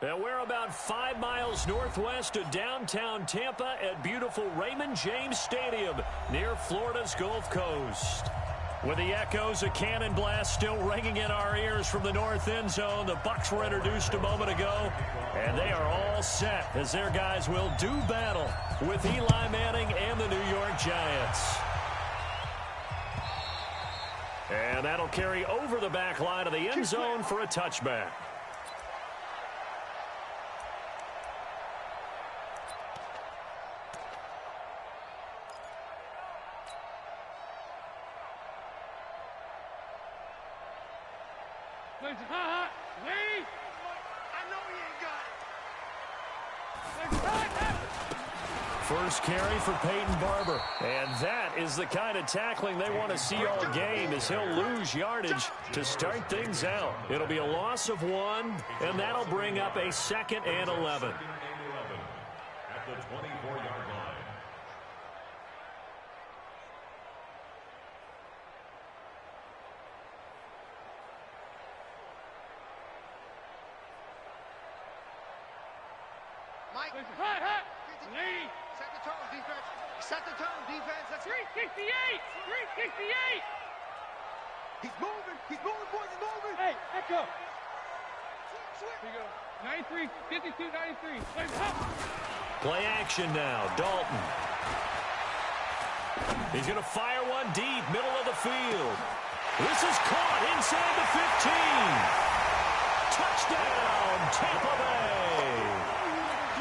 And we're about 5 miles northwest of downtown Tampa at beautiful Raymond James Stadium near Florida's Gulf Coast. With the echoes of cannon blast still ringing in our ears from the north end zone, the Bucs were introduced a moment ago, and they are all set as their guys will do battle with Eli Manning and the New York Giants. And that'll carry over the back line of the end zone for a touchback. First carry for Peyton Barber. And that is the kind of tackling they want to see all game, as he'll lose yardage to start things out. It'll be a loss of 1, and that'll bring up a 2nd and 11. At the 24-yard line. Mike. Lee. Set the tone, defense. Set the tone, defense. That's 368. 368. He's moving, boys. He's moving. Hey, echo. Switch. Here you go. 93, 52, 93. Play action now. Dalton. He's going to fire one deep, middle of the field. This is caught inside the 15. Touchdown, Tampa Bay.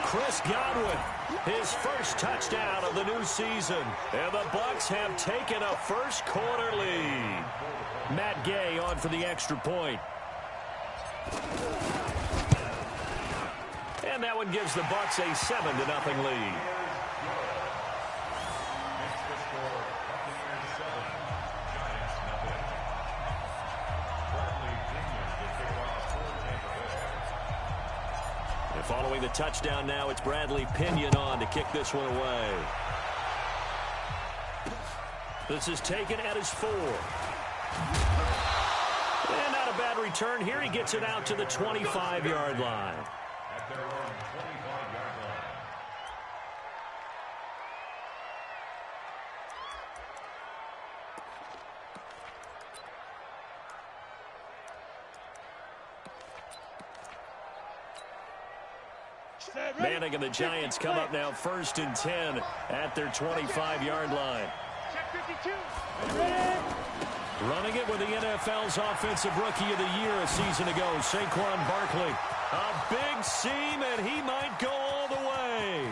Chris Godwin, his first touchdown of the new season. And the Bucs have taken a first quarter lead. Matt Gay on for the extra point. And that one gives the Bucs a 7-0 lead. And following the touchdown now, it's Bradley Pinion on to kick this one away. This is taken at his 4. And not a bad return here. He gets it out to the 25-yard line. At their own 25-yard line. Manning and the Giants come up now 1st and 10 at their 25-yard line. Check 52. Running it with the NFL's Offensive Rookie of the Year a season ago, Saquon Barkley. A big seam, and he might go all the way.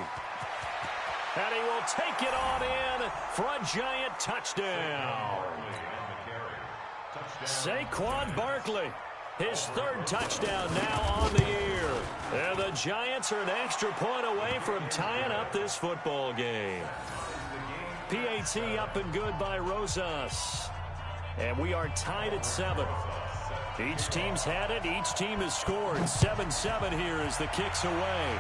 And he will take it on in for a Giant touchdown. Saquon Barkley, his 3rd touchdown now on the year. And the Giants are an extra point away from tying up this football game. PAT up and good by Rosas. And we are tied at 7. Each team's had it. Each team has scored. 7-7 here as the kick's away.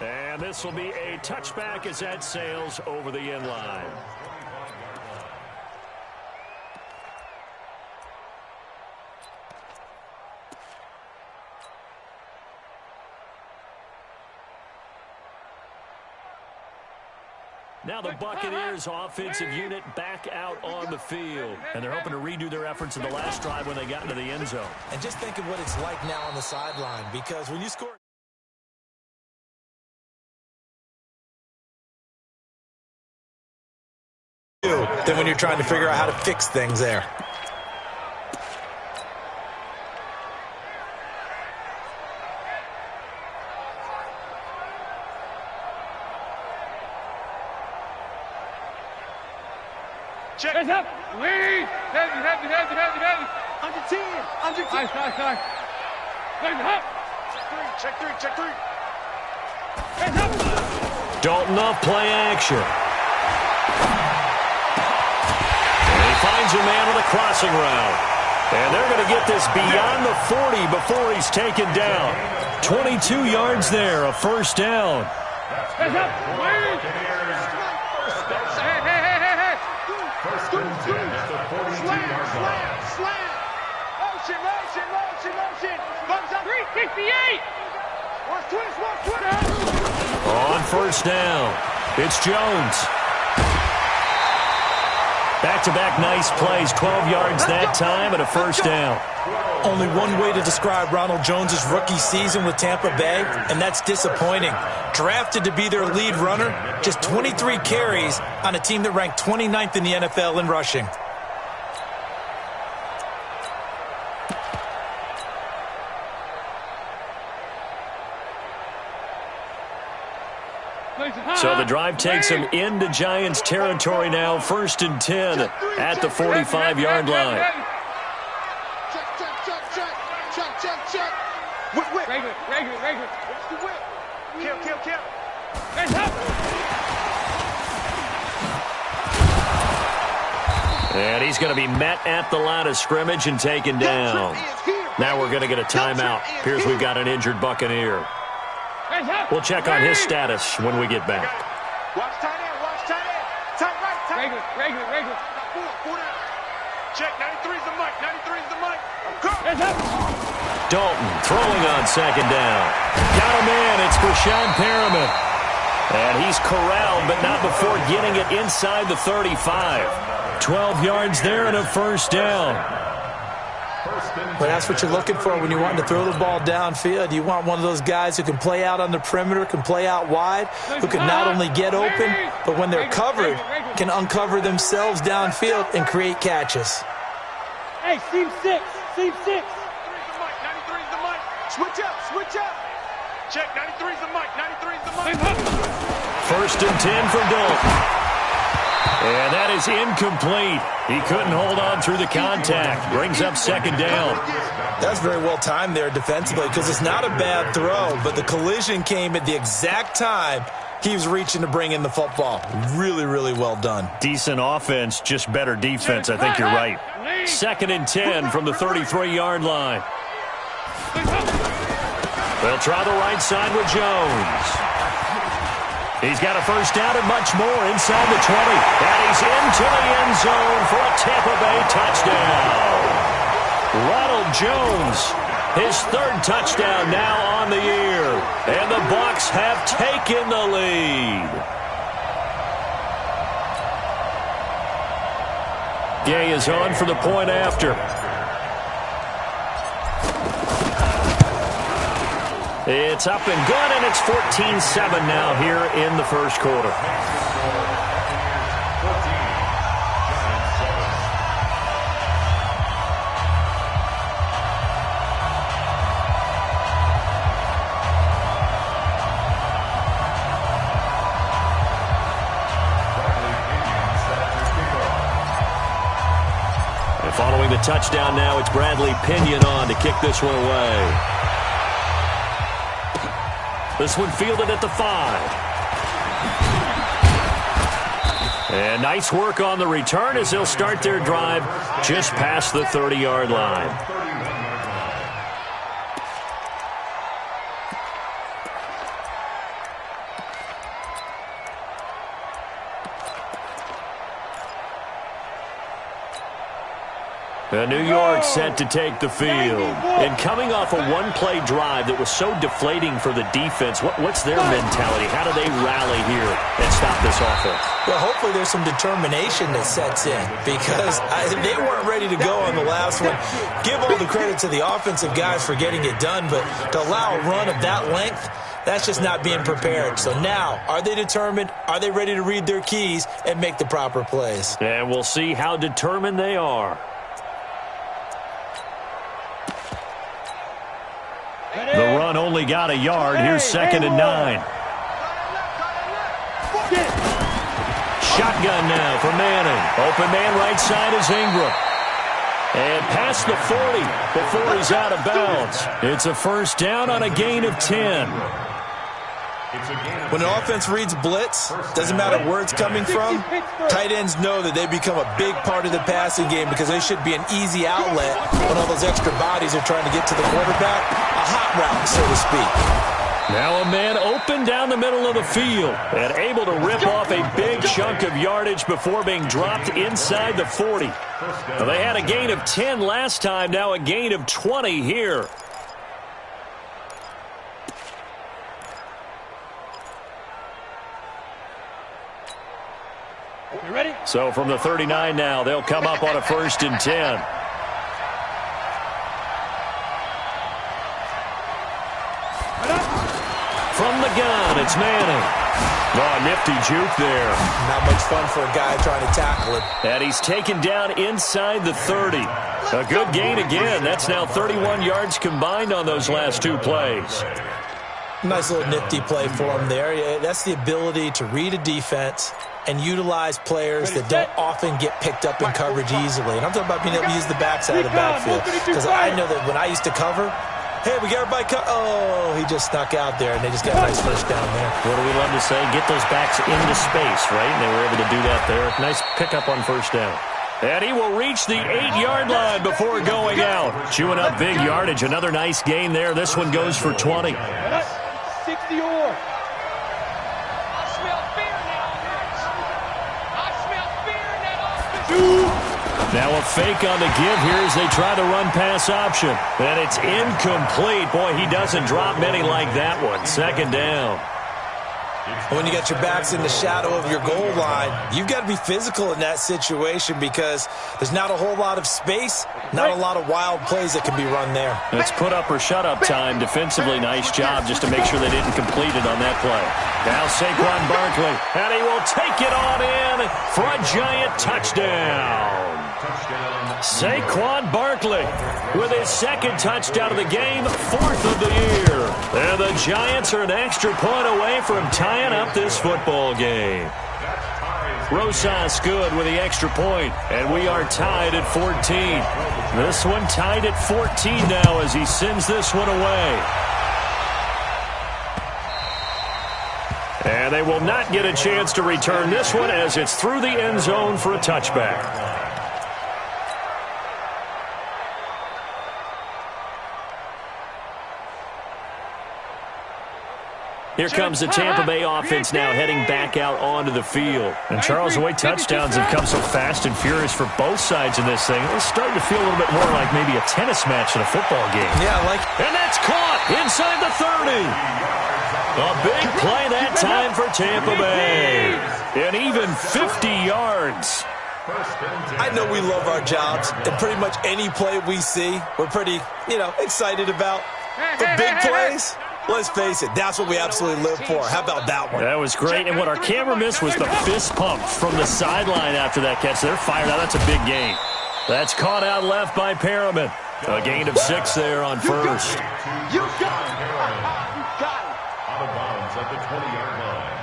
And this will be a touchback as that sails over the end line. Now the Buccaneers offensive unit back out on the field. And they're hoping to redo their efforts in the last drive when they got into the end zone. And just think of what it's like now on the sideline, because when you score than when you're trying to figure out how to fix things there. Check. Hands up. Lead. Heavy. Under 10. Under 10. Nice. Hands up. Check 3. Hands up. Dalton off play action. And he finds a man with a crossing route. And they're going to get this beyond the 40 before he's taken down. 22 yards there, a first down. Hands up. Lead. Hey. First and 10 at the 42-yard line. Slam. Motion. 68. On first down, it's Jones. Back-to-back nice plays, 12 yards that time and a first down. Only one way to describe Ronald Jones' rookie season with Tampa Bay, and that's disappointing. Drafted to be their lead runner, just 23 carries on a team that ranked 29th in the NFL in rushing. So the drive takes them into Giants territory now, 1st and 10 at the 45-yard line. Check. Whip. Regular. Watch the whip. Kill. Hands up. And he's going to be met at the line of scrimmage and taken down. Now we're going to get a timeout. Appears we've got an injured Buccaneer. We'll check on his status when we get back. Watch tight end. Tight right. Regular. Four down. Check. 93's the mic. Hands up. Dalton throwing on second down. Got a man. It's Brashad Perriman. And he's corralled, but not before getting it inside the 35. 12 yards there and a first down. Well, that's what you're looking for when you want to throw the ball downfield. You want one of those guys who can play out on the perimeter, can play out wide, who can not only get open, but when they're covered, can uncover themselves downfield and create catches. Hey, seam six. 93's the mic. Switch up. Check. 93's the mic. First and 10 for Dalton. And that is incomplete. He couldn't hold on through the contact. Brings up second down. That's very well timed there defensively because it's not a bad throw, but the collision came at the exact time he was reaching to bring in the football. Really, really well done. Decent offense, just better defense. I think you're right. Second and 10 from the 33-yard line. They'll try the right side with Jones. He's got a first down and much more inside the 20. And he's into the end zone for a Tampa Bay touchdown. Ronald Jones, his 3rd touchdown now on the year. And the Bucs have taken the lead. Gay is on for the point after. It's up and good, and it's 14-7 now here in the first quarter. And following the touchdown now, it's Bradley Pinion on to kick this one away. This one fielded at the 5. And nice work on the return as they'll start their drive just past the 30-yard line. New York set to take the field. And coming off a one-play drive that was so deflating for the defense, what's their mentality? How do they rally here and stop this offense? Well, hopefully there's some determination that sets in because they weren't ready to go on the last one. Give all the credit to the offensive guys for getting it done, but to allow a run of that length, that's just not being prepared. So now, are they determined? Are they ready to read their keys and make the proper plays? And we'll see how determined they are. The run only got a yard. Here's 2nd and 9. Shotgun now for Manning. Open man right side is Ingram. And past the 40 before he's out of bounds. It's a first down on a gain of 10. When an offense reads blitz, doesn't matter where it's coming from, tight ends know that they become a big part of the passing game because they should be an easy outlet when all those extra bodies are trying to get to the quarterback. A hot route, so to speak. Now a man open down the middle of the field and able to rip off a big chunk of yardage before being dropped inside the 40. Well, they had a gain of 10 last time, now a gain of 20 here. So from the 39 now, they'll come up on a 1st and 10. From the gun, it's Manning. Oh, nifty juke there. Not much fun for a guy trying to tackle him. And he's taken down inside the 30. A good gain again. That's now 31 yards combined on those last 2 plays. Nice little nifty play for him there. That's the ability to read a defense and utilize players that don't often get picked up in coverage easily. And I'm talking about being able to use the backside of the backfield. Because I know that when I used to cover, hey, we got everybody oh, he just snuck out there, and they just got a nice first down there. What do we love to say? Get those backs into space, right? And they were able to do that there. Nice pickup on 1st down. And he will reach the 8-yard line before going out. Chewing up big yardage. Another nice gain there. This one goes for 20. 60 or. I smell fear now. I smell fear in that offense. Now a fake on the give here as they try the run-pass option. And it's incomplete. Boy, he doesn't drop many like that one. 2nd down. When you got your backs in the shadow of your goal line, you've got to be physical in that situation because there's not a whole lot of space, not a lot of wild plays that can be run there. It's put up or shut up time. Defensively, nice job just to make sure they didn't complete it on that play. Now Saquon Barkley, and he will take it on in for a giant touchdown. Saquon Barkley with his 2nd touchdown of the game, 4th of the year. And the Giants are an extra point away from tying up this football game. Rosas good with the extra point, and we are tied at 14. This one tied at 14 now as he sends this one away. And they will not get a chance to return this one as it's through the end zone for a touchback. Here comes the Tampa Bay offense now heading back out onto the field. And Charles, the way touchdowns have come so fast and furious for both sides in this thing, it's starting to feel a little bit more like maybe a tennis match in a football game. Yeah, And that's caught inside the 30. A big play that time for Tampa Bay. And even 50 yards. I know we love our jobs, and pretty much any play we see, we're pretty, excited about. But big plays, let's face it, that's what we absolutely live for. How about that one? That was great, and what our camera missed was the fist pump from the sideline after that catch. They're fired out. That's a big gain. That's caught out left by Perriman. A gain of 6 there on 1st. You got it. Out of bounds at the 20-yard line.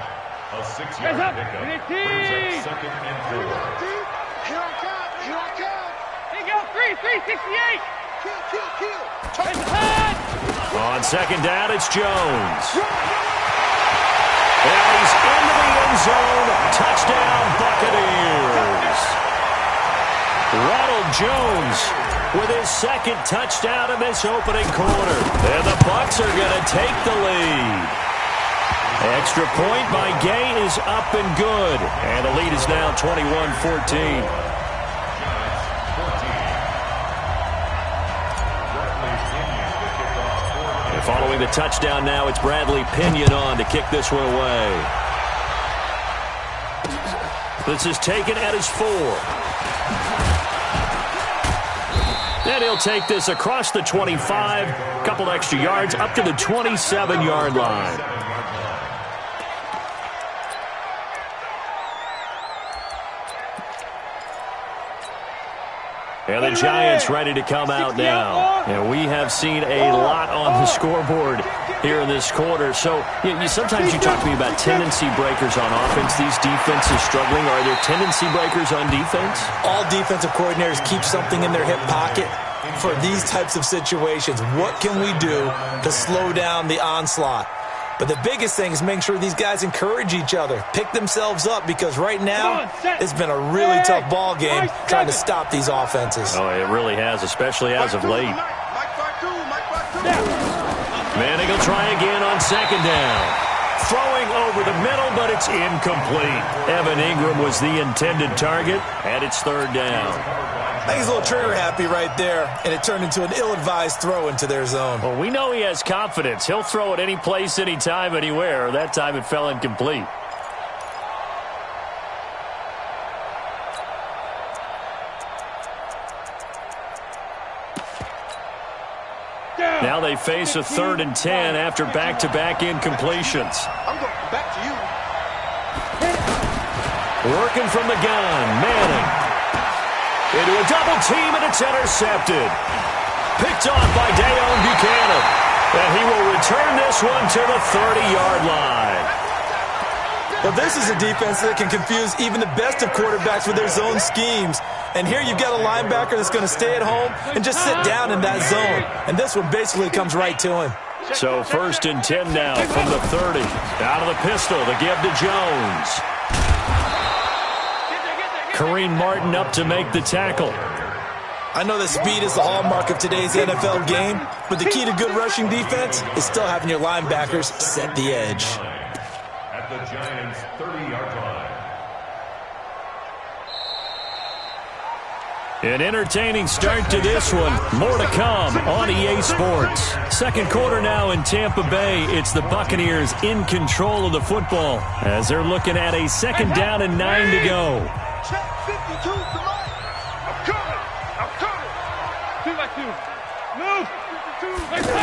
A 6-yard pickup brings up 2nd and 4. Here I come. Hey, go, 368. Kill. On 2nd down, it's Jones. And he's into the end zone. Touchdown, Buccaneers. Ronald Jones with his 2nd touchdown in this opening quarter. And the Bucs are going to take the lead. Extra point by Gay is up and good. And the lead is now 21-14. Following the touchdown now, it's Bradley Pinion on to kick this one away. This is taken at his 4. And he'll take this across the 25, couple extra yards, up to the 27-yard line. And the Giants ready to come out now. And we have seen a lot on the scoreboard here in this quarter. So sometimes you talk to me about tendency breakers on offense. These defenses struggling. Are there tendency breakers on defense? All defensive coordinators keep something in their hip pocket for these types of situations. What can we do to slow down the onslaught? But the biggest thing is making sure these guys encourage each other, pick themselves up, because right now it's been a really tough ball game trying to stop these offenses. Oh, it really has, especially as of late. Manning will try again on 2nd down. Throwing over the middle, but it's incomplete. Evan Ingram was the intended target, and it's 3rd down. I think he's a little trigger happy right there, and it turned into an ill-advised throw into their zone. Well, we know he has confidence. He'll throw it any place, anytime, anywhere. That time it fell incomplete. Now they face a 3rd and 10 after back-to-back incompletions. I'm going back to you. Working from the gun, Manning. Into a double team, and it's intercepted. Picked off by Dayon Buchanan. And he will return this one to the 30-yard line. Well, this is a defense that can confuse even the best of quarterbacks with their zone schemes. And here you've got a linebacker that's going to stay at home and just sit down in that zone. And this one basically comes right to him. So 1st and 10 now from the 30. Out of the pistol, the give to Jones. Kareem Martin up to make the tackle. I know that speed is the hallmark of today's NFL game, but the key to good rushing defense is still having your linebackers set the edge. At the Giants' 30-yard line. An entertaining start to this one. More to come on EA Sports. Second quarter now in Tampa Bay. It's the Buccaneers in control of the football as they're looking at a 2nd down and 9 to go. Check 52 to right. I'm coming. 2 by 2. Move. 52.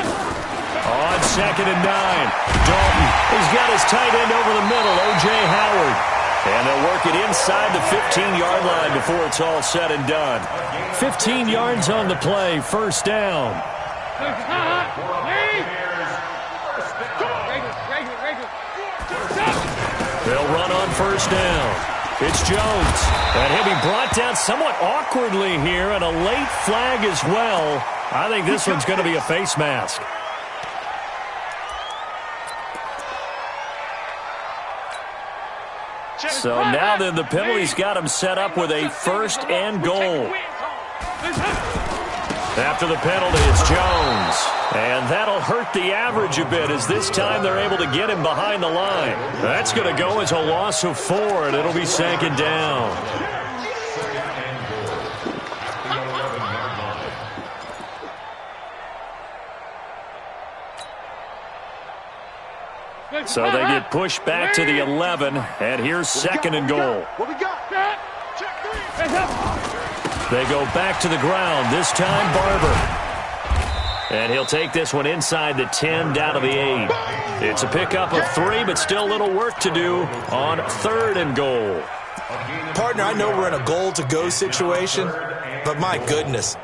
On 2nd and 9. Dalton has got his tight end over the middle, O.J. Howard. And they'll work it inside the 15-yard line before it's all said and done. 15 yards on the play, 1st down. They'll run on 1st down. It's Jones. And he'll be brought down somewhat awkwardly here, and a late flag as well. I think this one's going to be a face mask. So now then the penalty's got him set up with a 1st and goal. After the penalty, it's Jones. And that'll hurt the average a bit as this time they're able to get him behind the line. That's going to go as a loss of 4, and it'll be 2nd down. So they get pushed back to the 11, and here's 2nd and goal. What we got? Check 3. They go back to the ground, this time Barber. And he'll take this one inside the 10, down to the 8. It's a pickup of 3, but still a little work to do on 3rd and goal. Partner, I know we're in a goal-to-go situation, but my goodness,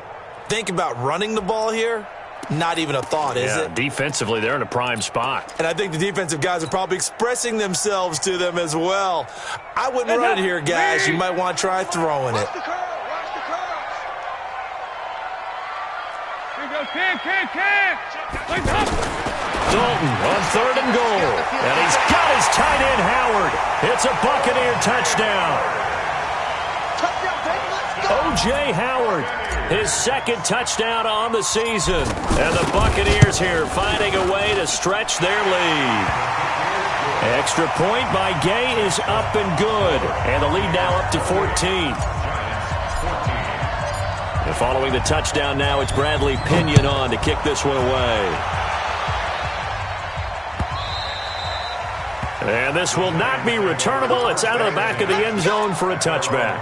think about running the ball here. Not even a thought, is it? Defensively, they're in a prime spot. And I think the defensive guys are probably expressing themselves to them as well. I wouldn't run it here, guys. You might want to try throwing it. Watch the curve. Watch the curve. Here we go. Cam. Dalton on 3rd and goal. And he's got his tight end, Howard. It's a Buccaneer touchdown. Touchdown, baby. Let's go. O.J. Howard, his 2nd touchdown on the season. And the Buccaneers here finding a way to stretch their lead. Extra point by Gay is up and good. And the lead now up to 14. And following the touchdown now, it's Bradley Pinion on to kick this one away. And this will not be returnable. It's out of the back of the end zone for a touchback.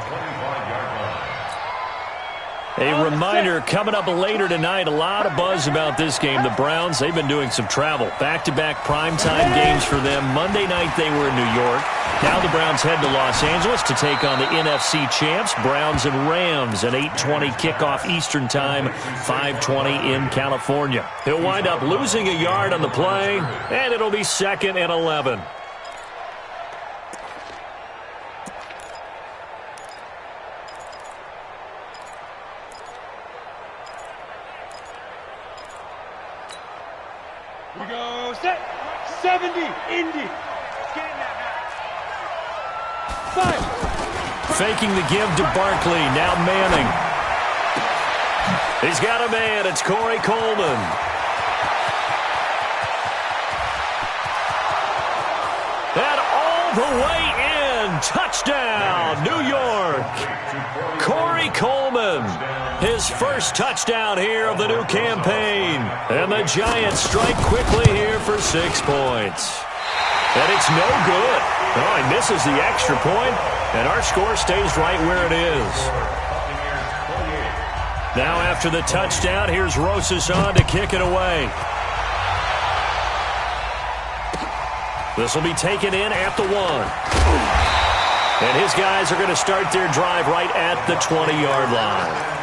A reminder, coming up later tonight, a lot of buzz about this game. The Browns, they've been doing some travel. Back-to-back primetime games for them. Monday night they were in New York. Now the Browns head to Los Angeles to take on the NFC champs, Browns and Rams, an 8:20 kickoff Eastern time, 5:20 in California. He'll wind up losing a yard on the play, and it'll be 2nd and 11. We go. Set. 70. Indy. 5. Faking the give to Barkley. Now Manning. He's got a man. It's Corey Coleman. And all the way in. Touchdown, New York. Corey Coleman. His first touchdown here of the new campaign. And the Giants strike quickly here for 6 points. And it's no good. Oh, he misses the extra point, and our score stays right where it is. Now after the touchdown, here's Rosas on to kick it away. This will be taken in at the 1. And his guys are going to start their drive right at the 20-yard line.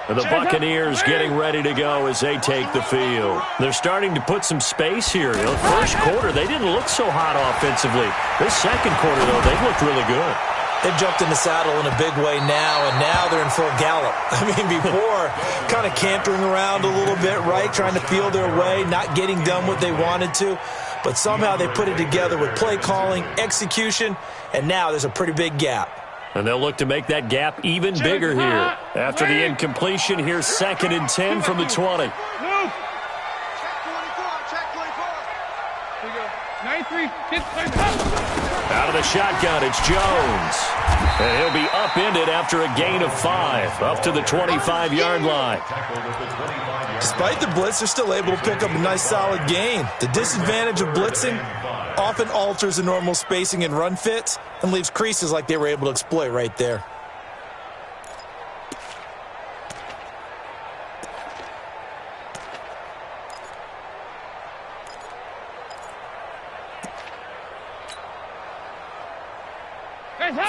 The Buccaneers getting ready to go as they take the field. They're starting to put some space here. The first quarter, they didn't look so hot offensively. This second quarter, though, they've looked really good. They've jumped in the saddle in a big way now, and now they're in full gallop. I mean, before, kind of cantering around a little bit, right, trying to feel their way, not getting done what they wanted to. But somehow they put it together with play calling, execution, and now there's a pretty big gap. And they'll look to make that gap even bigger here. After the incompletion, here's 2nd and 10 from the 20. Check 24. Check 24. Out of the shotgun, it's Jones. And he'll be upended after a gain of 5, up to the 25-yard line. Despite the blitz, they're still able to pick up a nice solid gain. The disadvantage of blitzing often alters the normal spacing and run fits and leaves creases like they were able to exploit right there.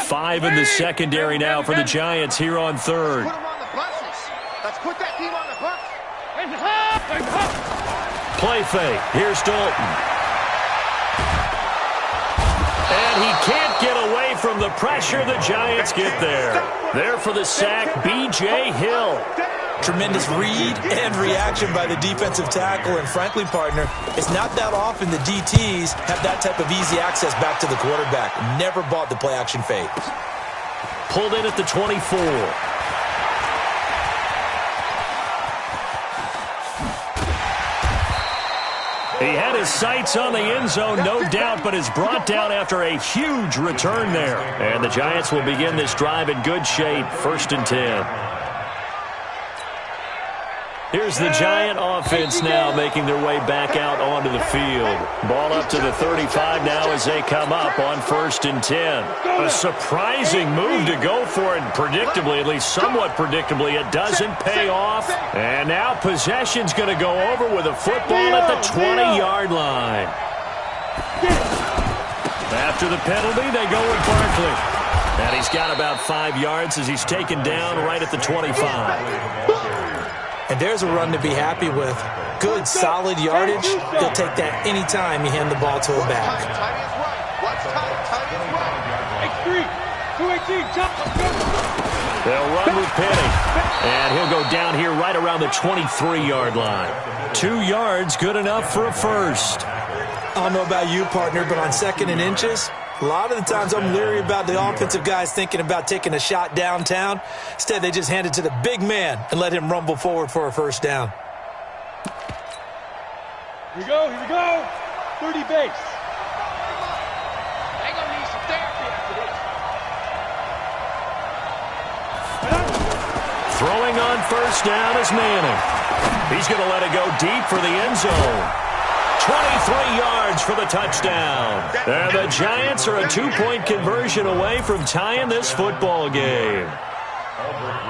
Five in the secondary now for the Giants here on 3rd. Put them on the buses. Let's put that team on the bus. Play fake. Here's Dalton. And he can't get away from the pressure. The Giants get there. There for the sack, B.J. Hill. Tremendous read and reaction by the defensive tackle. And frankly, partner, it's not that often the DTs have that type of easy access back to the quarterback. Never bought the play-action fake. Pulled in at the 24. He had his sights on the end zone, no doubt, but is brought down after a huge return there. And the Giants will begin this drive in good shape, 1st and 10. Here's the Giant offense now making their way back out onto the field. Ball up to the 35 now as they come up on 1st and 10. A surprising move to go for it, predictably, at least somewhat predictably. It doesn't pay off. And now possession's going to go over with a football at the 20-yard line. After the penalty, they go with Barkley. And he's got about 5 yards as he's taken down right at the 25. And there's a run to be happy with. Good, solid yardage. He'll take that anytime you hand the ball to a back. They'll run with Penny. And he'll go down here right around the 23-yard line. 2 yards, good enough for a first. I don't know about you, partner, but on 2nd and inches, a lot of the times I'm leery about the offensive guys thinking about taking a shot downtown. Instead, they just hand it to the big man and let him rumble forward for a first down. Here we go. 30 base. They're going to need some therapy after this. Throwing on first down is Manning. He's going to let it go deep for the end zone. 23 yards for the touchdown. And the Giants are a 2-point conversion away from tying this football game.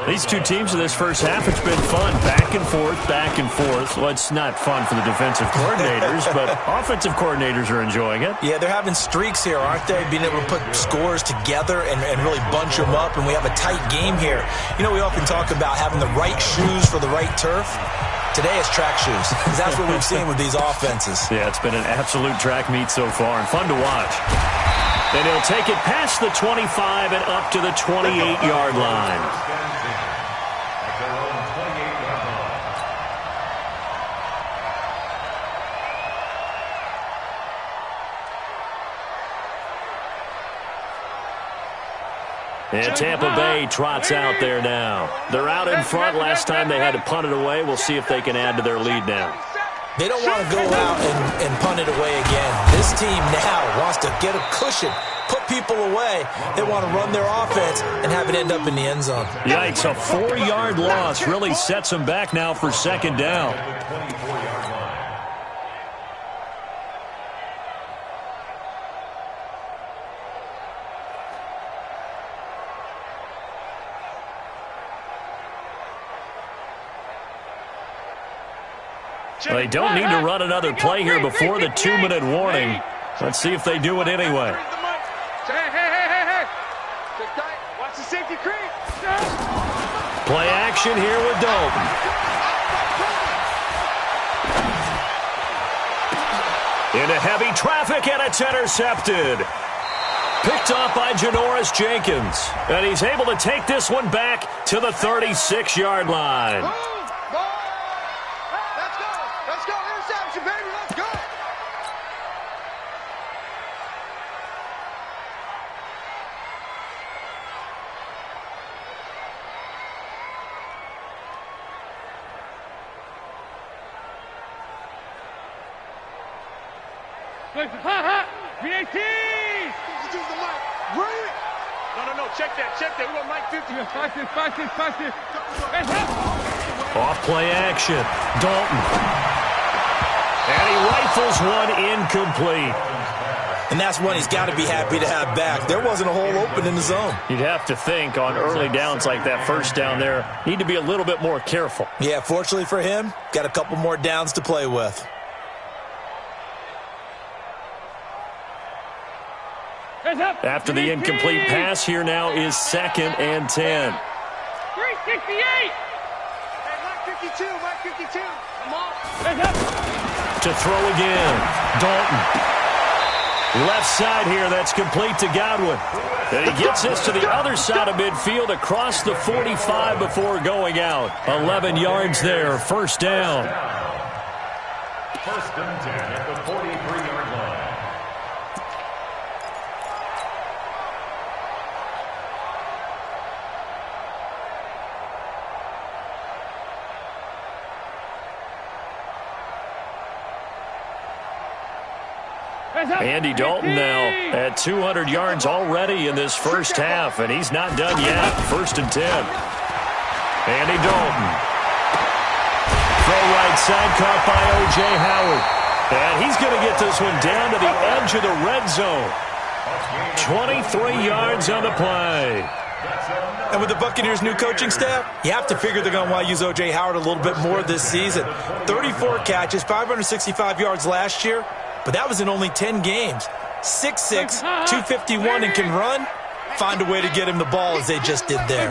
These two teams in this first half, it's been fun. Back and forth, back and forth. Well, it's not fun for the defensive coordinators, but offensive coordinators are enjoying it. Yeah, they're having streaks here, aren't they? Being able to put scores together and really bunch them up, and we have a tight game here. You know, we often talk about having the right shoes for the right turf. Today it's track shoes, because that's what we've seen with these offenses. Yeah, it's been an absolute track meet so far, and fun to watch. And he'll take it past the 25 and up to the 28-yard line. And Tampa Bay trots out there now. They're out in front. Last time they had to punt it away. We'll see if they can add to their lead now. They don't want to go out and punt it away again. This team now wants to get a cushion, put people away. They want to run their offense and have it end up in the end zone. Yikes, a 4-yard loss really sets them back now for second down. They don't need to run another play here before the 2-minute warning. Let's see if they do it anyway. Hey. Watch the safety creep. Play action here with Dalton. Into heavy traffic, and it's intercepted. Picked off by Janoris Jenkins. And he's able to take this one back to the 36-yard line. VAT! No, check that. We want Mike 50. Pass it. Off play action. Dalton. And he rifles one incomplete. And that's one he's got to be happy to have back. There wasn't a hole open in the zone. You'd have to think on early downs like that, first down there, need to be a little bit more careful. Yeah, fortunately for him, got a couple more downs to play with. After the incomplete pass, here now is 2nd and 10. 368. Hey, Mike 52. Come on. To throw again. Dalton. Left side here, that's complete to Godwin. And he gets this to the other side of midfield across the 45 before going out. 11 yards there, first down. 1st and 10 at the 43-yard line. Andy Dalton now at 200 yards already in this first half, and he's not done yet. 1st and 10. Andy Dalton. Throw right side, caught by O.J. Howard. And he's going to get this one down to the edge of the red zone. 23 yards on the play. And with the Buccaneers' new coaching staff, you have to figure they're going to want to use O.J. Howard a little bit more this season. 34 catches, 565 yards last year. But that was in only 10 games. 6'6", 251, and can run. Find a way to get him the ball as they just did there.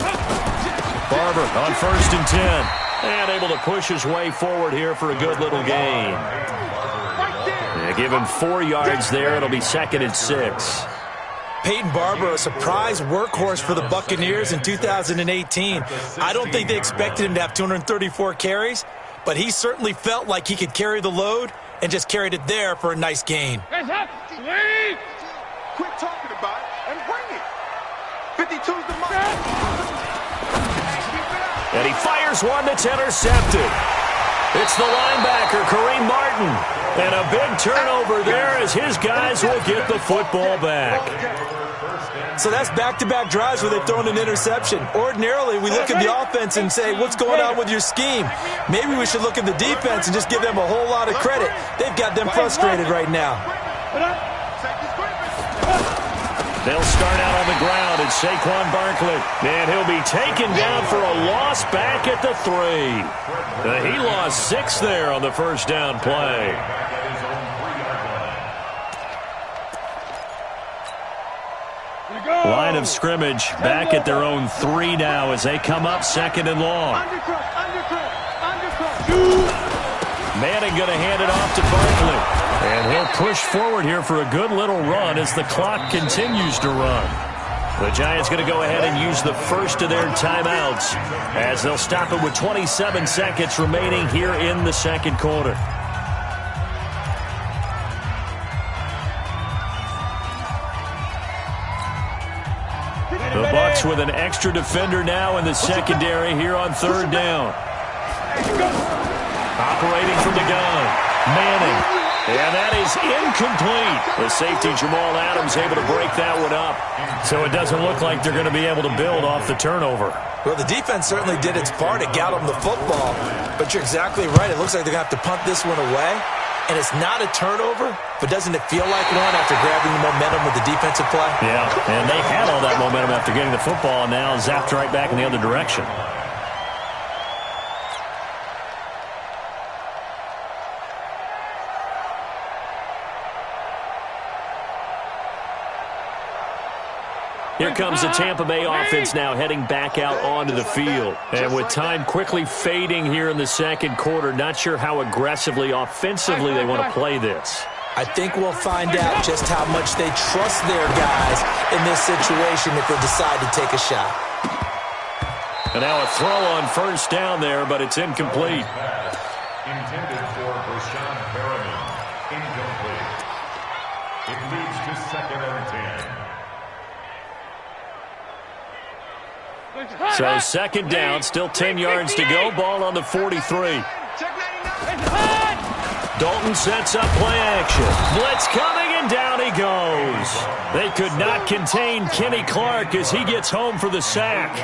Barber on 1st and 10. And able to push his way forward here for a good little gain. Yeah, give him 4 yards there. It'll be 2nd and 6. Peyton Barber, a surprise workhorse for the Buccaneers in 2018. I don't think they expected him to have 234 carries, but he certainly felt like he could carry the load and just carried it there for a nice gain. Quit talking about it and bring it. 52's the mark. And he fires one that's intercepted. It's the linebacker, Kareem Martin. And a big turnover there as his guys will get the football back. So that's back-to-back drives where they've thrown an interception. Ordinarily, we look at the offense and say, what's going on with your scheme? Maybe we should look at the defense and just give them a whole lot of credit. They've got them frustrated right now. They'll start out on the ground at Saquon Barkley. And he'll be taken down for a loss back at the 3. He lost 6 there on the first down play. Line of scrimmage back at their own 3 now as they come up 2nd and long. Manning going to hand it off to Barkley. And he'll push forward here for a good little run as the clock continues to run. The Giants going to go ahead and use the first of their timeouts as they'll stop it with 27 seconds remaining here in the second quarter. The Bucs with an extra defender now in the secondary here on 3rd down. Operating from the gun, Manning. And that is incomplete. The safety, Jamal Adams, able to break that one up. So it doesn't look like they're going to be able to build off the turnover. Well, the defense certainly did its part. It got them the football. But you're exactly right. It looks like they're going to have to punt this one away. And it's not a turnover, but doesn't it feel like one after grabbing the momentum with the defensive play? Yeah, and they had all that momentum after getting the football, and now zapped right back in the other direction. Here comes the Tampa Bay offense now heading back out onto the field. And with time quickly fading here in the second quarter, not sure how aggressively, offensively they want to play this. I think we'll find out just how much they trust their guys in this situation if they decide to take a shot. And now a throw on first down there, but it's incomplete. Intended for Rashawn Perriman. Incomplete. It leads to 2nd and 10. So second down, still 10 yards to go. Ball on the 43. Dalton sets up play action. Blitz coming, and down he goes. They could not contain Kenny Clark as he gets home for the sack.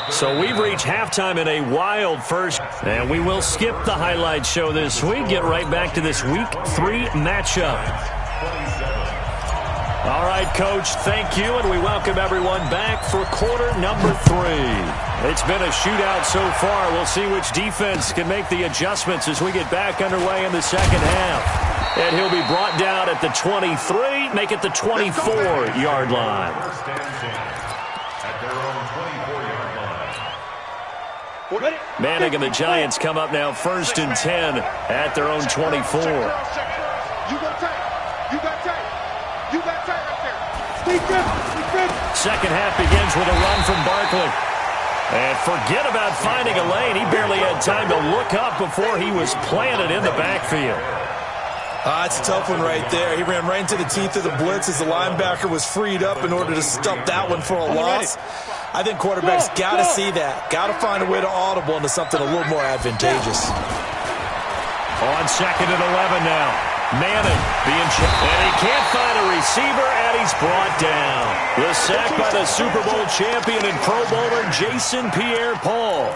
So we've reached halftime in a wild first, and we will skip the highlight show this week. Get right back to this Week 3 matchup. All right, Coach, thank you, and we welcome everyone back for quarter number 3. It's been a shootout so far. We'll see which defense can make the adjustments as we get back underway in the second half. And he'll be brought down at the 23, make it the 24-yard line. At their own 24-yard line. Manning and the Giants come up now 1st and 10 at their own 24. You got tight. You got tight. You got tight right there. Second half begins with a run from Barkley. And forget about finding a lane. He barely had time to look up before he was planted in the backfield. It's a tough one right there. He ran right into the teeth of the blitz as the linebacker was freed up in order to stop that one for a loss. I think quarterbacks got to see that. Got to find a way to audible into something a little more advantageous. On 2nd and 11 now. Manning being checked, and he can't find a receiver, and he's brought down. The sack by the Super Bowl champion and Pro Bowler Jason Pierre-Paul.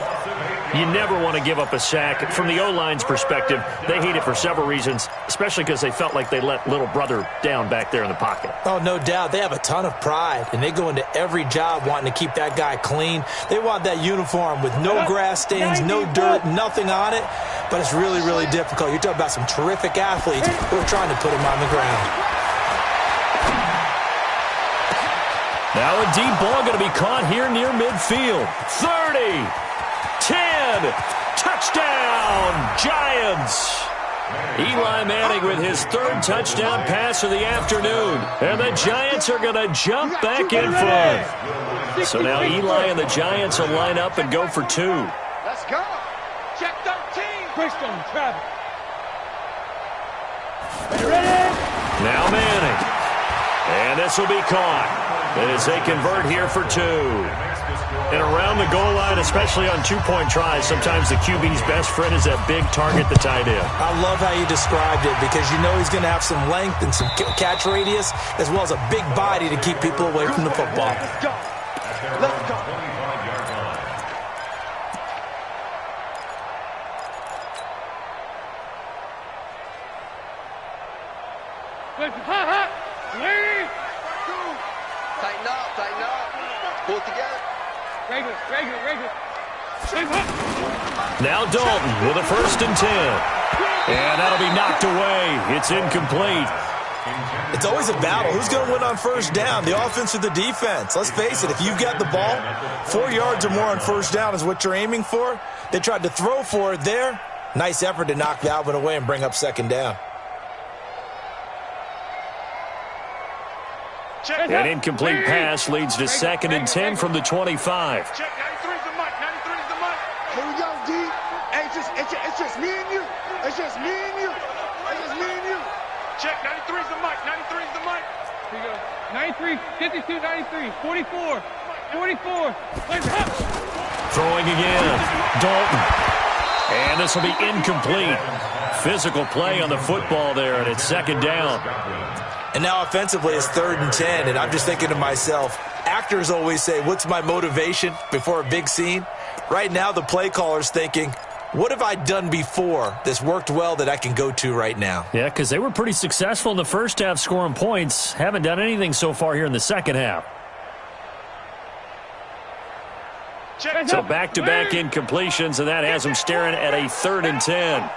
You never want to give up a sack. From the O-line's perspective, they hate it for several reasons, especially because they felt like they let little brother down back there in the pocket. Oh, no doubt. They have a ton of pride, and they go into every job wanting to keep that guy clean. They want that uniform with no grass stains, no dirt, nothing on it, but it's really, really difficult. You're talking about some terrific athletes who are trying to put him on the ground. Now a deep ball going to be caught here near midfield. 30, 10, touchdown, Giants. Eli Manning with his 3rd touchdown pass of the afternoon. And the Giants are going to jump back in front. So now Eli and the Giants will line up and go for 2. Let's go. Check 13. Christian, Travis. Ready? Now Manning. And this will be caught as they convert here for 2. And around the goal line, especially on 2-point tries, sometimes the QB's best friend is that big target, the tight end. I love how you described it because you know he's going to have some length and some catch radius as well as a big body to keep people away from the football. Let's go. Let's go. Tighten up, tighten up. Pull it together. Regular. Now Dalton with a 1st and 10. And that'll be knocked away. It's incomplete. It's always a battle. Who's going to win on first down, the offense or the defense? Let's face it, if you've got the ball, 4 yards or more on first down is what you're aiming for. They tried to throw for it there. Nice effort to knock that one away and bring up 2nd down. An incomplete pass leads to 2nd and 10 from the 25. Check, 93's the mic, 93's the mic. Here we go, D. Hey, it's just me and you. It's just me and you. It's just me and you. Check, 93's the mic, 93's the mic. Here we go. 93, 52, 93, 44, 44. Throwing again. Dalton. And this will be incomplete. Physical play on the football there, and it's second down. And now offensively it's 3rd and 10, and I'm just thinking to myself, actors always say, what's my motivation before a big scene? Right now the play caller's thinking, what have I done before that's worked well that I can go to right now? Yeah, because they were pretty successful in the first half scoring points. Haven't done anything so far here in the second half. So back-to-back incompletions, and that has them staring at a 3rd and 10.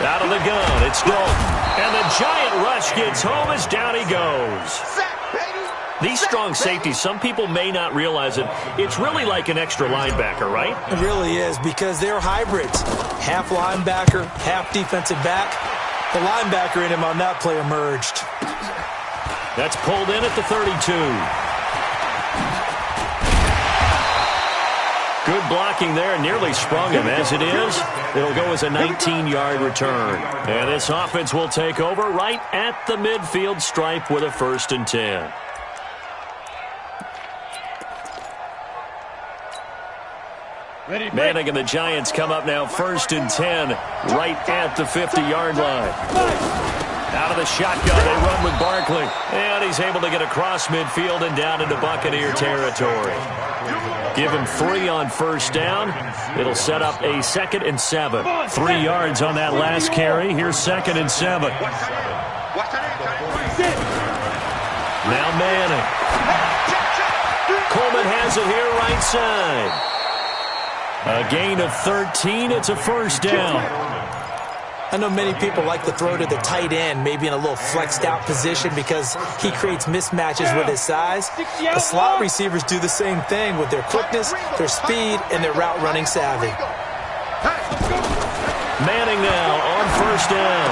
Out of the gun, it's Dalton. And the giant rush gets home as down he goes. These strong safeties, some people may not realize it. It's really like an extra linebacker, right? It really is, because they're hybrids. Half linebacker, half defensive back. The linebacker in him on that play emerged. That's pulled in at the 32. Good blocking there, nearly sprung him. As it is, it'll go as a 19-yard return. And this offense will take over right at the midfield stripe with a 1st and 10. Manning and the Giants come up now 1st and 10 right at the 50-yard line. Out of the shotgun, they run with Barkley. And he's able to get across midfield and down into Buccaneer territory. Give him 3 on 1st down. It'll set up a 2nd and 7. 3 yards on that last carry. Here's 2nd and 7. Now Manning. Coleman has it here right side. A gain of 13. It's a 1st down. I know many people like to throw to the tight end, maybe in a little flexed out position because he creates mismatches with his size. The slot receivers do the same thing with their quickness, their speed, and their route running savvy. Manning now on 1st down.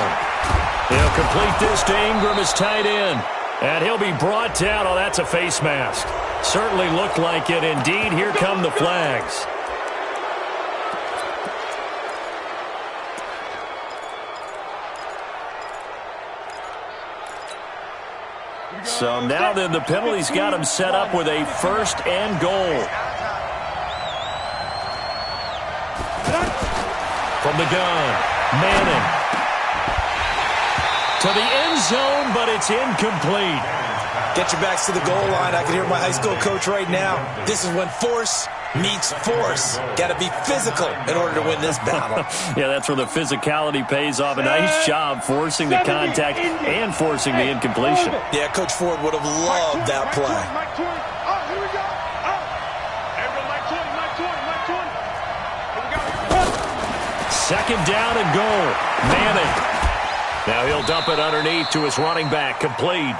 He'll complete this to Ingram as tight end. And he'll be brought down. Oh, that's a face mask. Certainly looked like it. Indeed, here come the flags. So now then the penalty's got him set up with a 1st and goal. From the gun, Manning. To the end zone, but it's incomplete. Get your backs to the goal line. I can hear my high school coach right now. This is when force meets force. Got to be physical in order to win this battle. Yeah, that's where the physicality pays off. A nice job forcing the contact and forcing the incompletion. Yeah, Coach Ford would have loved that play. Second down and goal. Manning. Now he'll dump it underneath to his running back. Complete.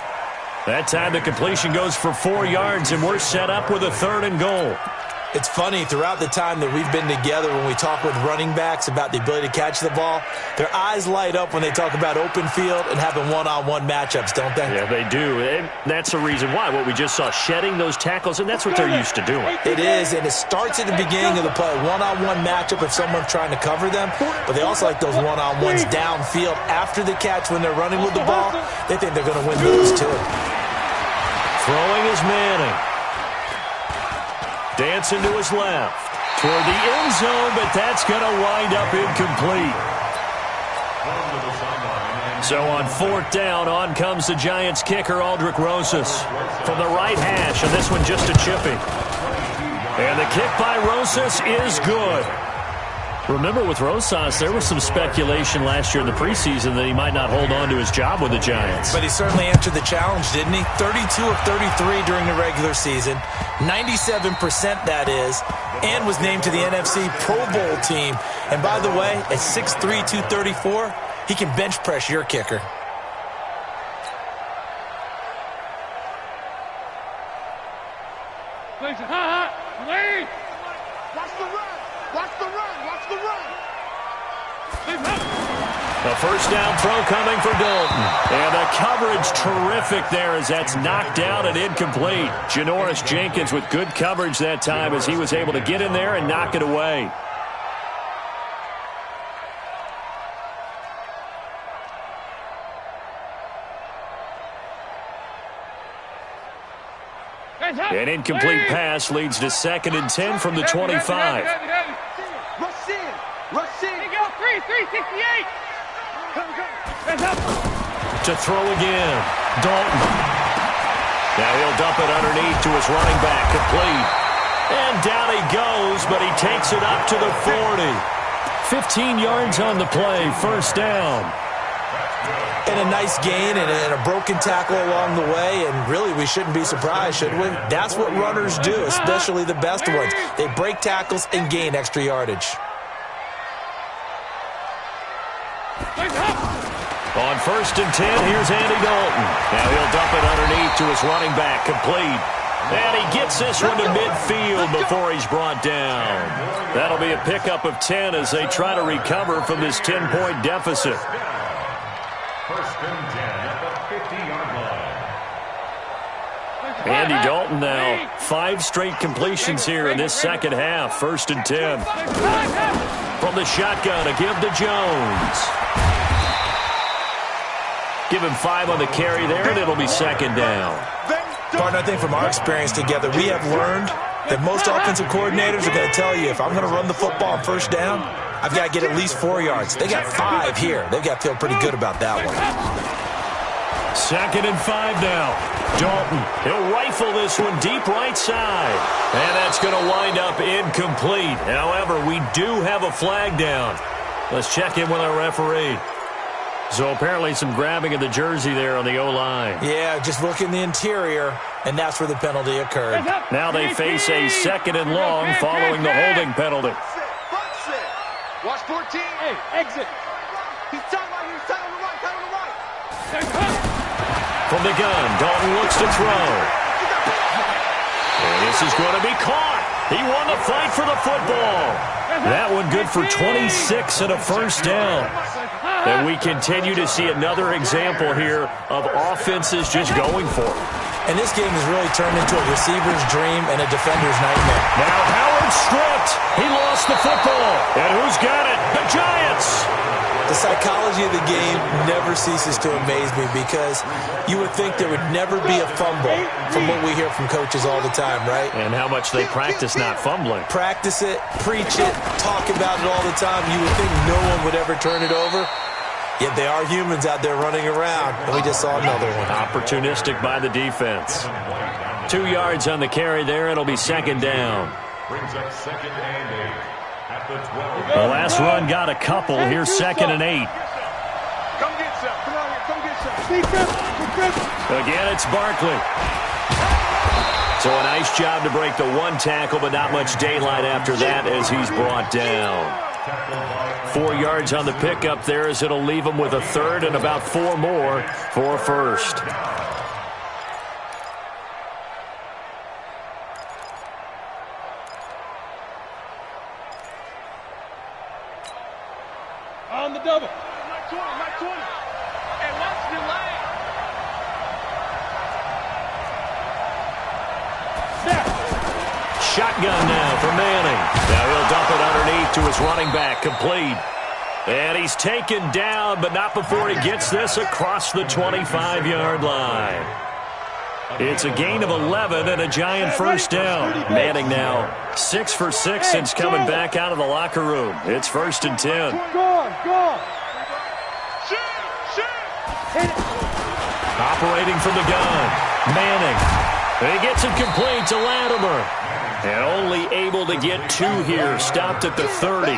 That time the completion goes for 4 yards, and we're set up with a 3rd and goal. It's funny, throughout the time that we've been together, when we talk with running backs about the ability to catch the ball, their eyes light up when they talk about open field and having one-on-one matchups, don't they? Yeah, they do. And that's the reason why. What we just saw, shedding those tackles, and that's what they're used to doing. It is, and it starts at the beginning of the play. One-on-one matchup if someone's trying to cover them, but they also like those one-on-ones downfield after the catch when they're running with the ball. They think they're going to win those too. Throwing is Manning. Dancing to his left. Toward the end zone, but that's going to wind up incomplete. So on 4th down, on comes the Giants kicker, Aldrich Rosas. From the right hash, and this one just a chipping. And the kick by Rosas is good. Remember, with Rosas, there was some speculation last year in the preseason that he might not hold on to his job with the Giants. But he certainly answered the challenge, didn't he? 32 of 33 during the regular season, 97% that is, and was named to the NFC Pro Bowl team. And by the way, at 6'3", 234, he can bench press your kicker. Lead! Watch the run! Watch the run! Watch the run! A 1st down throw coming for Dalton. And the coverage terrific there as that's knocked down and incomplete. Janoris Jenkins with good coverage that time as he was able to get in there and knock it away. An incomplete pass leads to 2nd and 10 from the 25. Rush in. Rush in. Here you go. 368. To throw again. Dalton. Now he'll dump it underneath to his running back, complete. And down he goes, but he takes it up to the 40. 15 yards on the play, first down. And a nice gain and a broken tackle along the way, and really we shouldn't be surprised, should we? That's what runners do, especially the best ones. They break tackles and gain extra yardage. On 1st and 10, here's Andy Dalton. Now he'll dump it underneath to his running back, complete. And he gets this one to midfield before he's brought down. That'll be a pickup of 10 as they try to recover from this 10-point deficit. 1st and 10 at the 50-yard line. Andy Dalton now 5 straight completions here in this second half. 1st and 10. From the shotgun, a give to Jones. Give him 5 on the carry there, and it'll be 2nd down. Partner, I think from our experience together, we have learned that most offensive coordinators are going to tell you, if I'm going to run the football on 1st down, I've got to get at least 4 yards. They got 5 here. They've got to feel pretty good about that one. 2nd and 5 now. Dalton, he'll rifle this one deep right side. And that's going to wind up incomplete. However, we do have a flag down. Let's check in with our referee. So apparently some grabbing of the jersey there on the O-line. Yeah, just look in the interior, and that's where the penalty occurred. Now they face a 2nd and long following the holding penalty. Watch 14. Hey, exit. He's tied right here. He's tied on the right. Tied on the right. From the gun, Dalton looks to throw. And this is going to be caught. He won the fight for the football. That one good for 26 and a 1st down. And we continue to see another example here of offenses just going for it. And this game has really turned into a receiver's dream and a defender's nightmare. Now Howard stripped. He lost the football. And who's got it? The Giants. The psychology of the game never ceases to amaze me because you would think there would never be a fumble from what we hear from coaches all the time, right? And how much they practice not fumbling. Practice it, preach it, talk about it all the time. You would think no one would ever turn it over. Yet they are humans out there running around, and we just saw another one. Opportunistic by the defense. 2 yards on the carry there. It'll be 2nd down. Brings up 2nd and 8 at the 12. The last run got a couple. Here's 2nd and 8. Come get some. Come on here. Come get some. Again, it's Barkley. So a nice job to break the 1 tackle, but not much daylight after that as he's brought down. 4 yards on the pickup there as it'll leave him with a 3rd and about 4 more for a 1st. On the double. Mike 20. Mike 20. And watch the line. Shotgun now for Manning. Now he'll dump it underneath to his running back, complete. And he's taken down, but not before he gets this across the 25-yard line. It's a gain of 11 and a Giant 1st down. Manning now 6 for 6 since coming back out of the locker room. It's 1st and 10. Go. Operating from the gun, Manning. He gets it complete to Latimer. And only able to get 2 here. Stopped at the 30.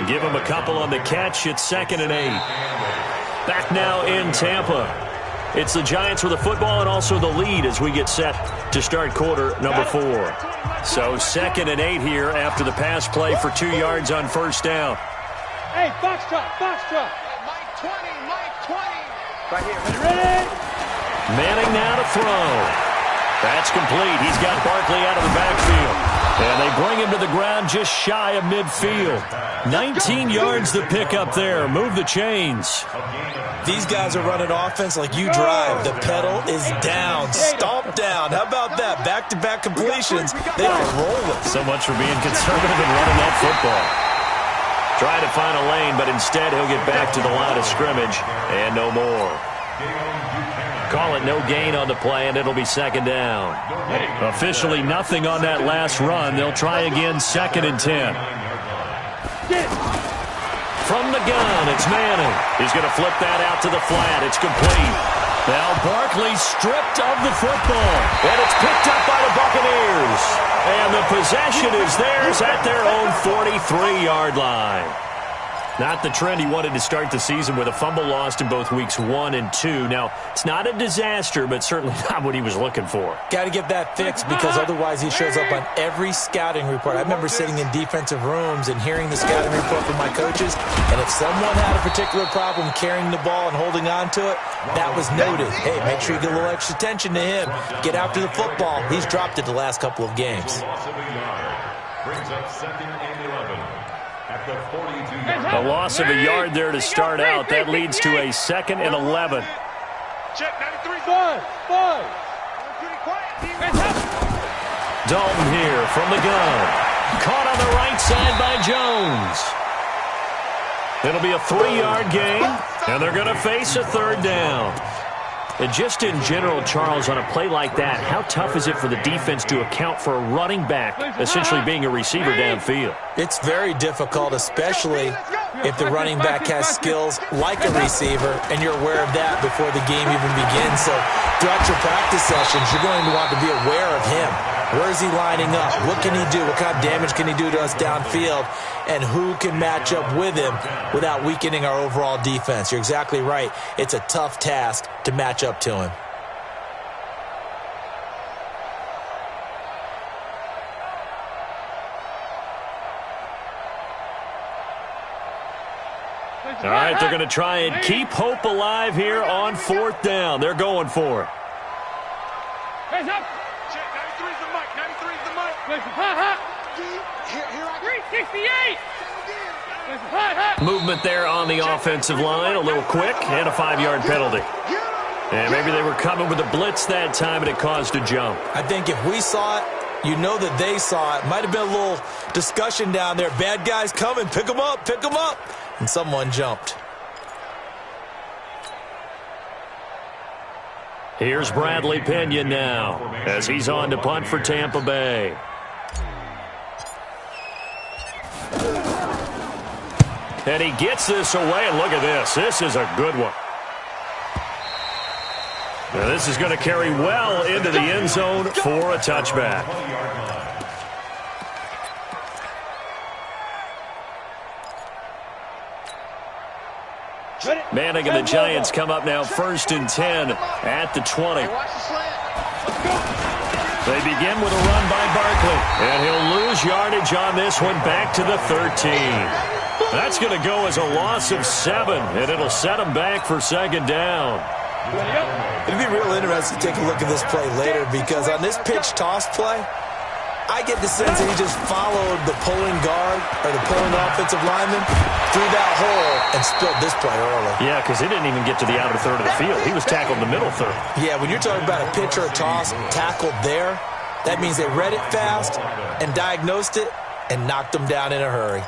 Give him a couple on the catch. It's 2nd and 8. Back now in Tampa. It's the Giants with the football and also the lead as we get set to start quarter number 4. So 2nd and 8 here after the pass play for 2 yards on 1st down. Hey, box truck. Mike 20. Mike 20. Right here. Ready? Manning now to throw. That's complete. He's got Barkley out of the backfield. And they bring him to the ground just shy of midfield. 19 yards to pick up there. Move the chains. These guys are running offense like you drive. The pedal is down, stomp down. How about that? Back-to-back completions. They are rolling. So much for being conservative and running that football. Trying to find a lane, but instead he'll get back to the line of scrimmage and no more. Call it no gain on the play, and it'll be second down. Officially nothing on that last run. They'll try again, 2nd and 10. From the gun, it's Manning. He's going to flip that out to the flat. It's complete. Now Barkley stripped of the football, and it's picked up by the Buccaneers. And the possession is theirs at their own 43-yard line. Not the trend he wanted to start the season with a fumble lost in both weeks 1 and 2. Now, it's not a disaster, but certainly not what he was looking for. Got to get that fixed because otherwise he shows up on every scouting report. I remember sitting in defensive rooms and hearing the scouting report from my coaches, and if someone had a particular problem carrying the ball and holding on to it, that was noted. Hey, make sure you get a little extra attention to him. Get after the football. He's dropped it the last couple of games. Brings up 2nd and 11 at the 42-yard line. A loss of a yard there to start out. That leads to a 2nd and 11. Check 93. Dalton here from the gun. Caught on the right side by Jones. It'll be a 3-yard gain, and they're going to face a 3rd down. And just in general, Charles, on a play like that, how tough is it for the defense to account for a running back essentially being a receiver downfield? It's very difficult, especially if the running back has skills like a receiver, and you're aware of that before the game even begins. So throughout your practice sessions, you're going to want to be aware of him. Where is he lining up? What can he do? What kind of damage can he do to us downfield? And who can match up with him without weakening our overall defense? You're exactly right. It's a tough task to match up to him. All right, they're going to try and keep hope alive here on 4th down. They're going for it. Hands up. Check 93's the mic. 93's the mic. Listen, hot. 368. Listen, hot. Movement there on the offensive line, a little quick, and a 5-yard penalty. And maybe they were coming with a blitz that time, and it caused a jump. I think if we saw it, you know that they saw it. Might have been a little discussion down there. Bad guys coming. Pick them up. Pick them up. And someone jumped. Here's Bradley Pena now as he's on to punt for Tampa Bay. And he gets this away, and look at this. This is a good one. Now this is going to carry well into the end zone for a touchback. Manning and the Giants come up now 1st and 10 at the 20. They begin with a run by Barkley, and he'll lose yardage on this one back to the 13. That's going to go as a loss of 7, and it'll set him back for 2nd down. It'd be real interesting to take a look at this play later because on this pitch toss play, I get the sense that he just followed the pulling guard or the pulling offensive lineman through that hole and spilled this play early. Yeah, because he didn't even get to the outer third of the field. He was tackled in the middle third. Yeah, when you're talking about a pitch or a toss tackled there, that means they read it fast and diagnosed it and knocked them down in a hurry.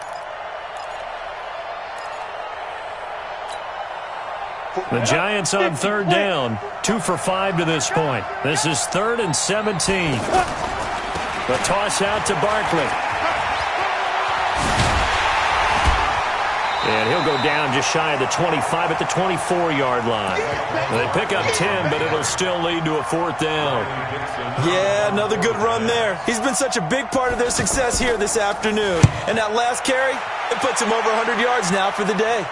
The Giants on 3rd down, 2 for 5 to this point. This is 3rd and 17. The toss out to Barkley. And he'll go down just shy of the 25 at the 24-yard line. They pick up 10, but it'll still lead to a 4th down. Yeah, another good run there. He's been such a big part of their success here this afternoon. And that last carry, it puts him over 100 yards now for the day.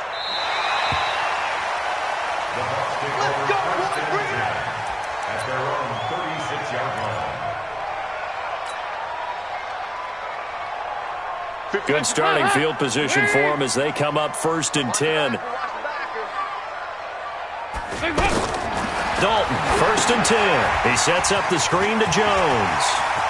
At their own 36-yard line. Good starting field position for them as they come up 1st and 10. Dalton, 1st and 10. He sets up the screen to Jones.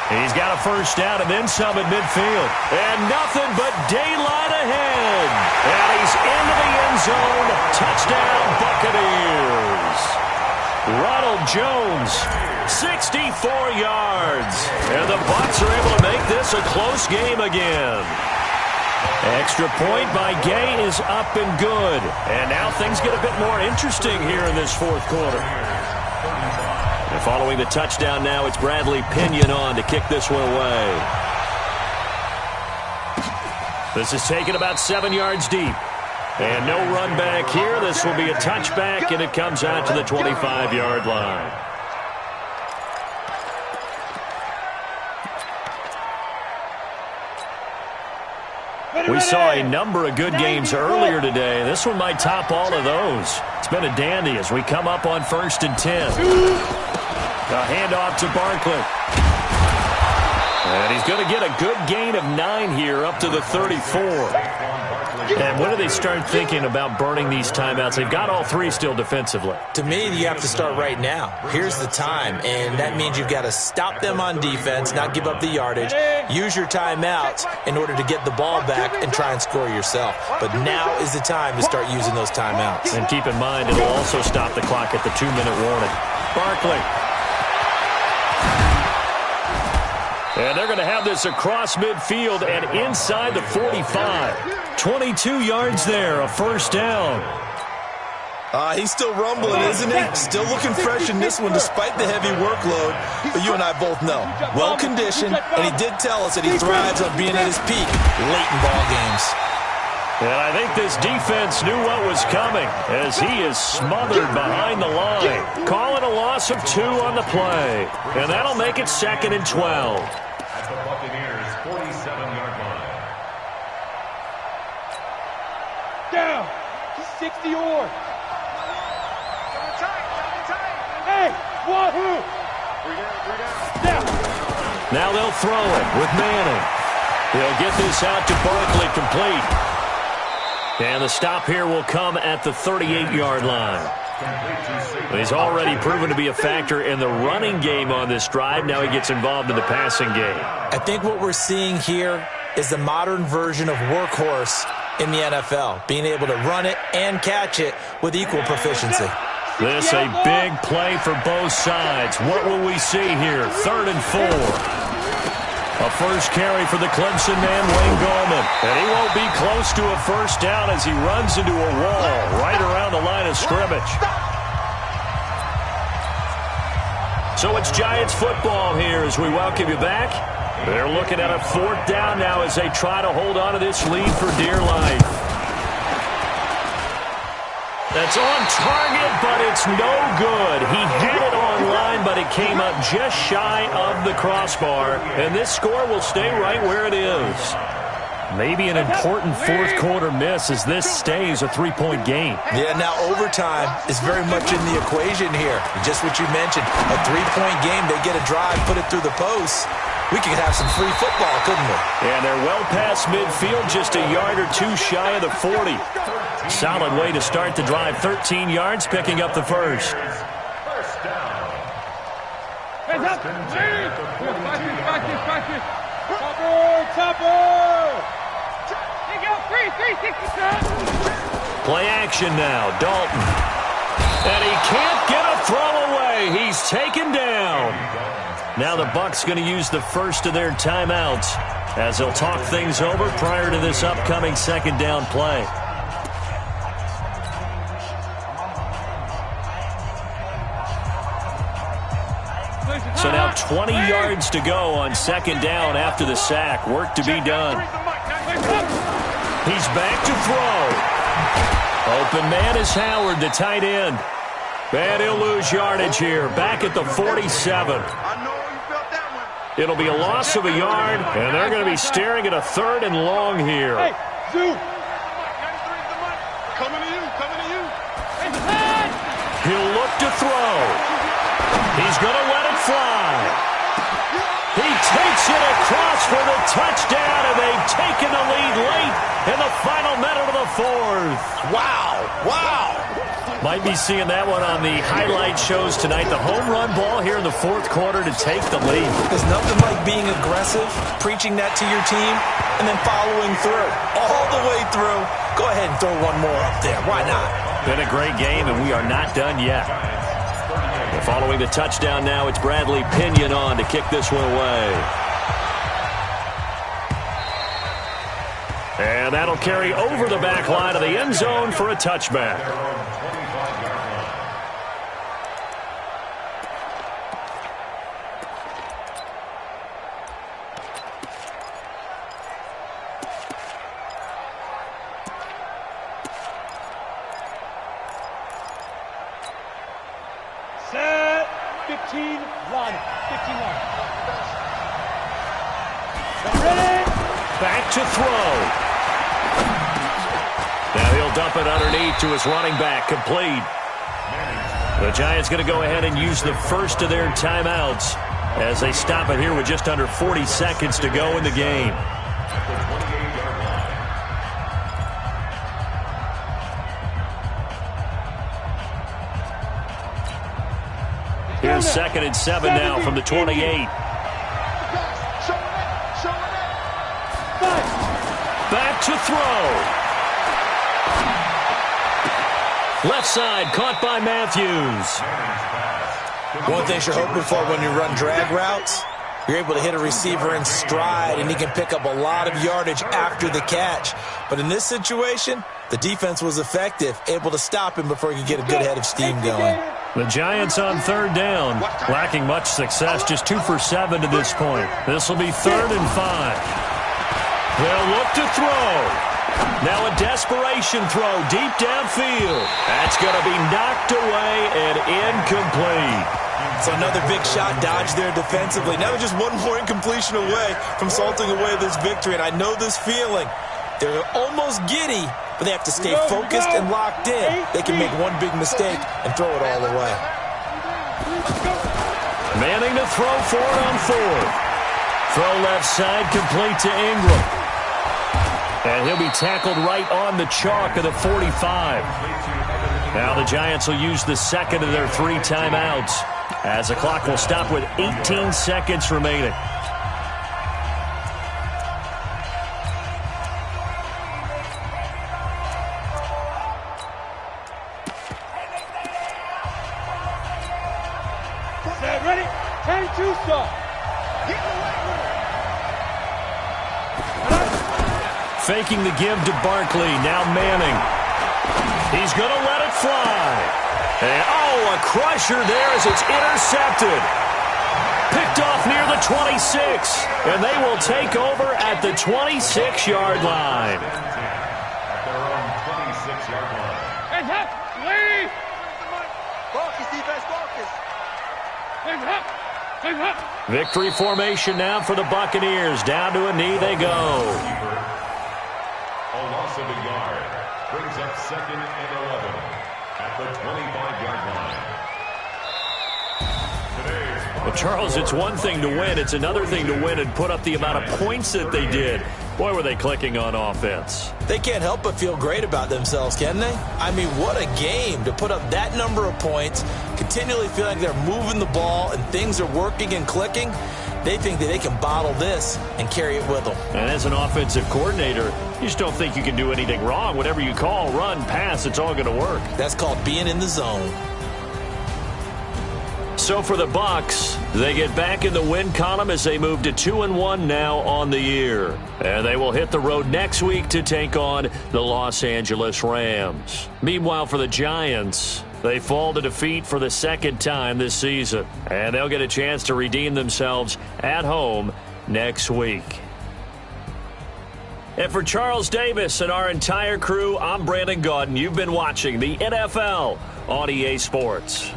He's got a 1st down and then some at midfield. And nothing but daylight ahead. And he's into the end zone. Touchdown, Buccaneers. Ronald Jones, 64 yards. And the Bucs are able to make this a close game again. Extra point by Gay is up and good. And now things get a bit more interesting here in this 4th quarter. Following the touchdown now, it's Bradley Pinion on to kick this one away. This is taken about 7 yards deep. And no run back here. This will be a touchback, and it comes out to the 25-yard line. We saw a number of good games earlier today. This one might top all of those. It's been a dandy as we come up on 1st and 10. A handoff to Barkley. And he's going to get a good gain of 9 here up to the 34. And when do they start thinking about burning these timeouts? They've got all 3 still defensively. To me, you have to start right now. Here's the time, and that means you've got to stop them on defense, not give up the yardage, use your timeouts in order to get the ball back and try and score yourself. But now is the time to start using those timeouts. And keep in mind, it'll also stop the clock at the 2-minute warning. Barkley. And they're going to have this across midfield and inside the 45. 22 yards there, a first down. He's still rumbling, isn't he? Still looking fresh in this one despite the heavy workload. But you and I both know, well-conditioned, and he did tell us that he thrives on being at his peak late in ball games. And I think this defense knew what was coming as he is smothered behind the line. Calling a loss of 2 on the play. And that'll make it 2nd and 12. At the Buccaneers' 47-yard line. Down. 60 or. Hey, wahoo! 3 down. Now they'll throw it with Manning. He'll get this out to Barkley complete. And the stop here will come at the 38-yard line. He's already proven to be a factor in the running game on this drive. Now he gets involved in the passing game. I think what we're seeing here is the modern version of workhorse in the NFL, being able to run it and catch it with equal proficiency. This a big play for both sides. What will we see here? 3rd and 4. A first carry for the Clemson man, Wayne Gallman. And he won't be close to a first down as he runs into a wall right around the line of scrimmage. So it's Giants football here as we welcome you back. They're looking at a 4th down now as they try to hold on to this lead for dear life. That's on target, but it's no good. He had it on line, but it came up just shy of the crossbar. And this score will stay right where it is. Maybe an important 4th quarter miss as this stays a 3-point game. Yeah, now overtime is very much in the equation here. Just what you mentioned, a 3-point game, they get a drive, put it through the post. We could have some free football, couldn't we? And they're well past midfield, just a yard or 2 shy of the 40. Solid way to start the drive. 13 yards, picking up the first. First down. Hands up. Topper. Here you go. 360. Play action now. Dalton. And he can't get a throw away. He's taken down. Now the Bucs going to use the first of their timeouts as they'll talk things over prior to this upcoming 2nd down play. So now 20 yards to go on 2nd down after the sack. Work to be done. He's back to throw. Open man is Howard, the tight end. And he'll lose yardage here. Back at the 47. It'll be a loss of a yard, and they're going to be staring at a 3rd and long here. Hey, Zoo. Coming to you. He'll look to throw. He's going to let it fly. He takes it across for the touchdown, and they've taken the lead late in the final minute of the 4th. Wow. Might be seeing that one on the highlight shows tonight. The home run ball here in the 4th quarter to take the lead. There's nothing like being aggressive, preaching that to your team, and then following through. All the way through. Go ahead and throw one more up there. Why not? Been a great game, and we are not done yet. Following the touchdown now, it's Bradley Pinion on to kick this one away. And that'll carry over the back line of the end zone for a touchback. 15-1. Back to throw. Now he'll dump it underneath to his running back, complete. The Giants going to go ahead and use the first of their timeouts as they stop it here with just under 40 seconds to go in the game. Here's 2nd and 7 now from the 28. Back to throw. Left side, caught by Matthews. One thing you're hoping for when you run drag routes, you're able to hit a receiver in stride, and he can pick up a lot of yardage after the catch. But in this situation, the defense was effective, able to stop him before he could get a good head of steam going. The Giants on 3rd down, lacking much success, just 2 for 7 to this point. This will be 3rd and 5. They'll look to throw. Now a desperation throw deep downfield. That's going to be knocked away and incomplete. So another big shot dodged there defensively. Now they're just one more incompletion away from salting away this victory. And I know this feeling. They're almost giddy, but they have to stay focused and locked in. They can make one big mistake and throw it all away. Manning to throw for it on 4th. Throw left side, complete to Ingram. And he'll be tackled right on the chalk of the 45. Now the Giants will use the 2nd of their 3 timeouts as the clock will stop with 18 seconds remaining. Ready? 10-2 stop. Faking the give to Barkley. Now Manning. He's going to let it fly. And, a crusher there as it's intercepted. Picked off near the 26. And they will take over at the 26-yard line. At their own 26-yard line. Hands up, ladies. Focus, defense, focus. Hands up. Hands up. Victory formation now for the Buccaneers. Down to a knee they go. A loss of a yard brings up 2nd and 11 at the 25-yard line. Well, Charles, it's one thing to win. It's another thing to win and put up the amount of points that they did. Boy, were they clicking on offense. They can't help but feel great about themselves, can they? I mean, what a game to put up that number of points, continually feel like they're moving the ball and things are working and clicking. They think that they can bottle this and carry it with them. And as an offensive coordinator, you just don't think you can do anything wrong. Whatever you call, run, pass, it's all going to work. That's called being in the zone. So for the Bucs, they get back in the win column as they move to 2-1 now on the year. And they will hit the road next week to take on the Los Angeles Rams. Meanwhile, for the Giants, they fall to defeat for the 2nd time this season. And they'll get a chance to redeem themselves at home next week. And for Charles Davis and our entire crew, I'm Brandon Gaudin. You've been watching the NFL on EA Sports.